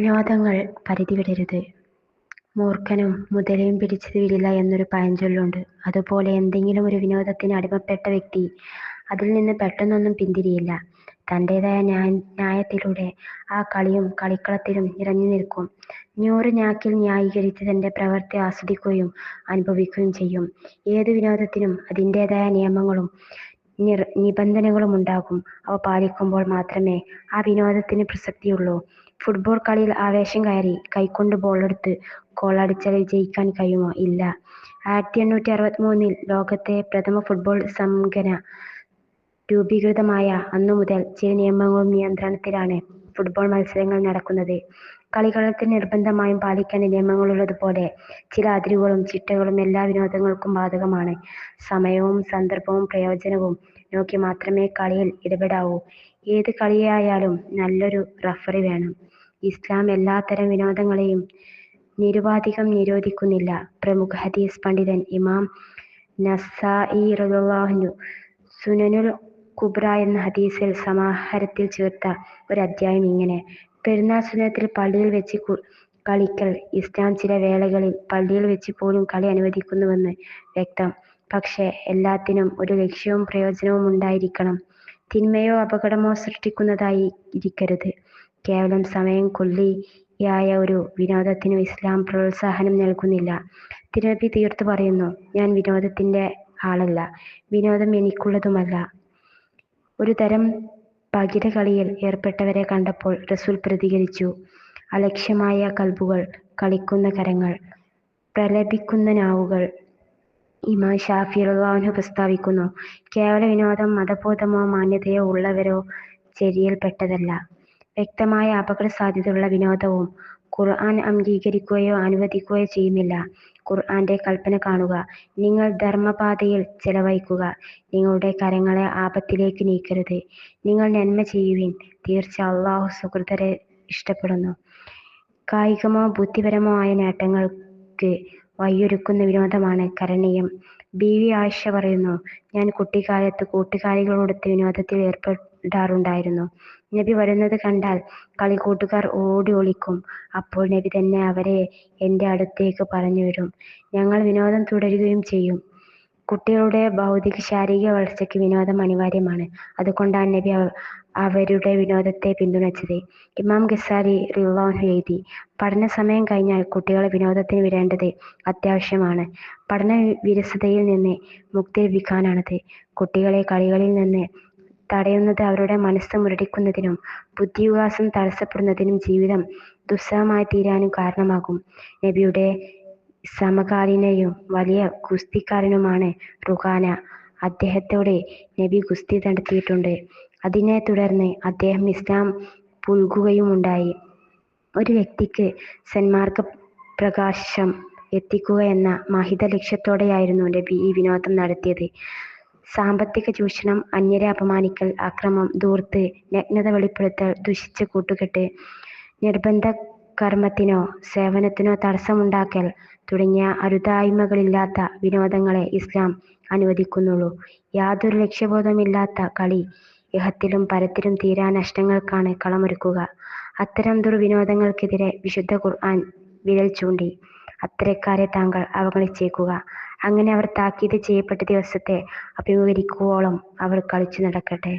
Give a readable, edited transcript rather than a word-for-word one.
വിനോദങ്ങൾ പരിധി വിടരുത്. മൂർഖനും മുതലയും പിടിച്ചത് വിടില്ല എന്നൊരു പഴഞ്ചൊല്ലുണ്ട്. അതുപോലെ എന്തെങ്കിലും ഒരു വിനോദത്തിന് അടിമപ്പെട്ട വ്യക്തി അതിൽ നിന്ന് പെട്ടെന്നൊന്നും പിന്തിരിയില്ല. തന്റേതായ ന്യായത്തിലൂടെ ആ കളിയും കളിക്കളത്തിലും നിറഞ്ഞു നിൽക്കും. 100 ഞാക്കിൽ ന്യായീകരിച്ച് തന്റെ പ്രവൃത്തി ആസ്വദിക്കുകയും അനുഭവിക്കുകയും ചെയ്യും. ഏതു വിനോദത്തിനും അതിൻ്റെതായ നിയമങ്ങളും നിബന്ധനകളും ഉണ്ടാകും. അവ പാലിക്കുമ്പോൾ മാത്രമേ ആ വിനോദത്തിന് പ്രസക്തിയുള്ളൂ. ഫുട്ബോൾ കളിയിൽ ആവേശം കയറി കൈകൊണ്ട് ബോളെടുത്ത് ഗോളടിച്ചാൽ വിജയിക്കാൻ കഴിയുമോ? ഇല്ല. 1863 ലോകത്തെ പ്രഥമ ഫുട്ബോൾ സംഘടന രൂപീകൃതമായ അന്നുമുതൽ ചില നിയമങ്ങളും നിയന്ത്രണത്തിലാണ് ഫുട്ബോൾ മത്സരങ്ങൾ നടക്കുന്നത്. കളിക്കളത്തിൽ നിർബന്ധമായും പാലിക്കേണ്ട നിയമങ്ങളുള്ളതുപോലെ ചില അതിരുകളും ചിട്ടകളും എല്ലാ വിനോദങ്ങൾക്കും ബാധകമാണ്. സമയവും സന്ദർഭവും പ്രയോജനവും നോക്കി മാത്രമേ കളിയിൽ ഇടപെടാവൂ. ഏത് കളിയായാലും നല്ലൊരു റഫറി വേണം. ഇസ്ലാം എല്ലാത്തരം വിനോദങ്ങളെയും നിരുപാധികം നിരോധിക്കുന്നില്ല. പ്രമുഖ ഹദീസ് പണ്ഡിതൻ ഇമാം നസാഇ റളിയല്ലാഹു അൻഹു സുനനുൽ കുബ്ര എന്ന ഹദീസിൽ സമാഹാരത്തിൽ ചേർത്ത ഒരു അധ്യായം ഇങ്ങനെ: പെരുന്നാൾ സുന്നത്തിൽ പള്ളിയിൽ വെച്ച് കളിക്കൽ. ഇസ്ലാം ചില വേളകളിൽ പള്ളിയിൽ വെച്ച് പോലും കളി അനുവദിക്കുന്നുവെന്ന് വ്യക്തം. പക്ഷേ എല്ലാത്തിനും ഒരു ലക്ഷ്യവും പ്രയോജനവും ഉണ്ടായിരിക്കണം. തിന്മയോ അപകടമോ സൃഷ്ടിക്കുന്നതായിരിക്കരുത്. കേവലം സമയം കൊള്ളിയായ ഒരു വിനോദത്തിനും ഇസ്ലാം പ്രോത്സാഹനം നൽകുന്നില്ല. തിരുനബി തീർത്തു പറയുന്നു: ഞാൻ വിനോദത്തിന്റെ ആളല്ല, വിനോദം എനിക്കുള്ളതുമല്ല. ഒരു തരം പകിടകളിയിൽ ഏർപ്പെട്ടവരെ കണ്ടപ്പോൾ റസൂൽ പ്രതികരിച്ചു: അലക്ഷ്യമായ കൽബുകൾ, കളിക്കുന്ന കരങ്ങൾ, പ്രലപിക്കുന്ന നാവുകൾ. ഇമാം ശാഫിഈ റളിയല്ലാഹു അൻഹു പ്രസ്താവിക്കുന്നു: കേവല വിനോദം മതബോധമോ മാന്യതയോ ഉള്ളവരോ ചര്യയിൽപ്പെട്ടതല്ല. വ്യക്തമായ അപകട സാധ്യതയുള്ള വിനോദവും ഖുർആൻ അംഗീകരിക്കുകയോ അനുവദിക്കുകയോ ചെയ്യുന്നില്ല. ഖുർആന്റെ കൽപ്പന കാണുക: നിങ്ങൾ ധർമ്മപാതയിൽ ചെലവഴിക്കുക, നിങ്ങളുടെ കരങ്ങളെ ആപത്തിലേക്ക് നീക്കരുത്, നിങ്ങൾ നന്മ ചെയ്യുവിൻ, തീർച്ച അല്ലാഹു സുഹൃതരെ ഇഷ്ടപ്പെടുന്നു. കായികമോ ബുദ്ധിപരമോ ആയ നേട്ടങ്ങൾക്ക് വഴിയൊരുക്കുന്ന വിനോദമാണ് കരണീയം. ബീവി ആയിഷ പറയുന്നു: ഞാൻ കുട്ടിക്കാലത്ത് കൂട്ടുകാരികളോടൊത്ത് വിനോദത്തിൽ ഏർപ്പെടാറുണ്ടായിരുന്നു. നബി വരുന്നത് കണ്ടാൽ കളിക്കൂട്ടുകാർ ഓടി ഒളിക്കും. അപ്പോൾ നബി തന്നെ അവരെ എന്റെ അടുത്തേക്ക് പറഞ്ഞുവിടും. ഞങ്ങൾ വിനോദം തുടരുകയും ചെയ്യും. കുട്ടികളുടെ ഭൗതിക ശാരീരിക വളർച്ചയ്ക്ക് വിനോദം അനിവാര്യമാണ്. അതുകൊണ്ടാണ് നബി അവരുടെ വിനോദത്തെ പിന്തുണച്ചത്. ഇമാം ഗസാലി റളിയല്ലാഹു അൻഹു എഴുതി: പഠന സമയം കഴിഞ്ഞാൽ കുട്ടികളെ വിനോദത്തിന് വിടേണ്ടത് അത്യാവശ്യമാണ്. പഠന വിരസതയിൽ നിന്ന് മുക്തി ലഭിക്കാനാണത്. കുട്ടികളെ കളികളിൽ നിന്ന് തടയുന്നത് അവരുടെ മനസ്സ് മുരടിക്കുന്നതിനും ബുദ്ധിവികാസം തടസ്സപ്പെടുന്നതിനും ജീവിതം ദുസ്സഹമായി തീരാനും കാരണമാകും. നബിയുടെ സമകാലീനയും വലിയ ഗുസ്തിക്കാരനുമാണ് റുഖാന. അദ്ദേഹത്തോട് നബി ഗുസ്തി നടത്തിയിട്ടുണ്ട്. അതിനെ തുടർന്ന് അദ്ദേഹം ഇസ്ലാം പുൽകുകയുമുണ്ടായി. ഒരു വ്യക്തിക്ക് സന്മാർഗ പ്രകാശം എത്തിക്കുക എന്ന മഹിത ലക്ഷ്യത്തോടെയായിരുന്നു നബി ഈ വിനോദം നടത്തിയത്. സാമ്പത്തിക ചൂഷണം, അന്യരെ അപമാനിക്കൽ, അക്രമം, ധൂർത്ത്, നഗ്നത വെളിപ്പെടുത്തൽ, ദുഷിച്ച കൂട്ടുകെട്ട്, നിർബന്ധ കർമ്മത്തിനോ സേവനത്തിനോ തടസ്സമുണ്ടാക്കൽ തുടങ്ങിയ അരുതായ്മകളില്ലാത്ത വിനോദങ്ങളെ ഇസ്ലാം അനുവദിക്കുന്നുള്ളൂ. യാതൊരു ലക്ഷ്യബോധവുമില്ലാത്ത കളി ഇഹത്തിലും പരത്തിലും തീരാ നഷ്ടങ്ങൾക്കാണ് കളമൊരുക്കുക. അത്തരം ദുർവിനോദങ്ങൾക്കെതിരെ വിശുദ്ധ ഖുർആൻ വിരൽ ചൂണ്ടി: അത്തരക്കാരെ താങ്കൾ അവഗണിച്ചേക്കുക. അങ്ങനെ അവർ താക്കീത് ചെയ്യപ്പെട്ട ദിവസത്തെ അഭിമുഖീകരിക്കുവോളം അവർ കളിച്ചു നടക്കട്ടെ.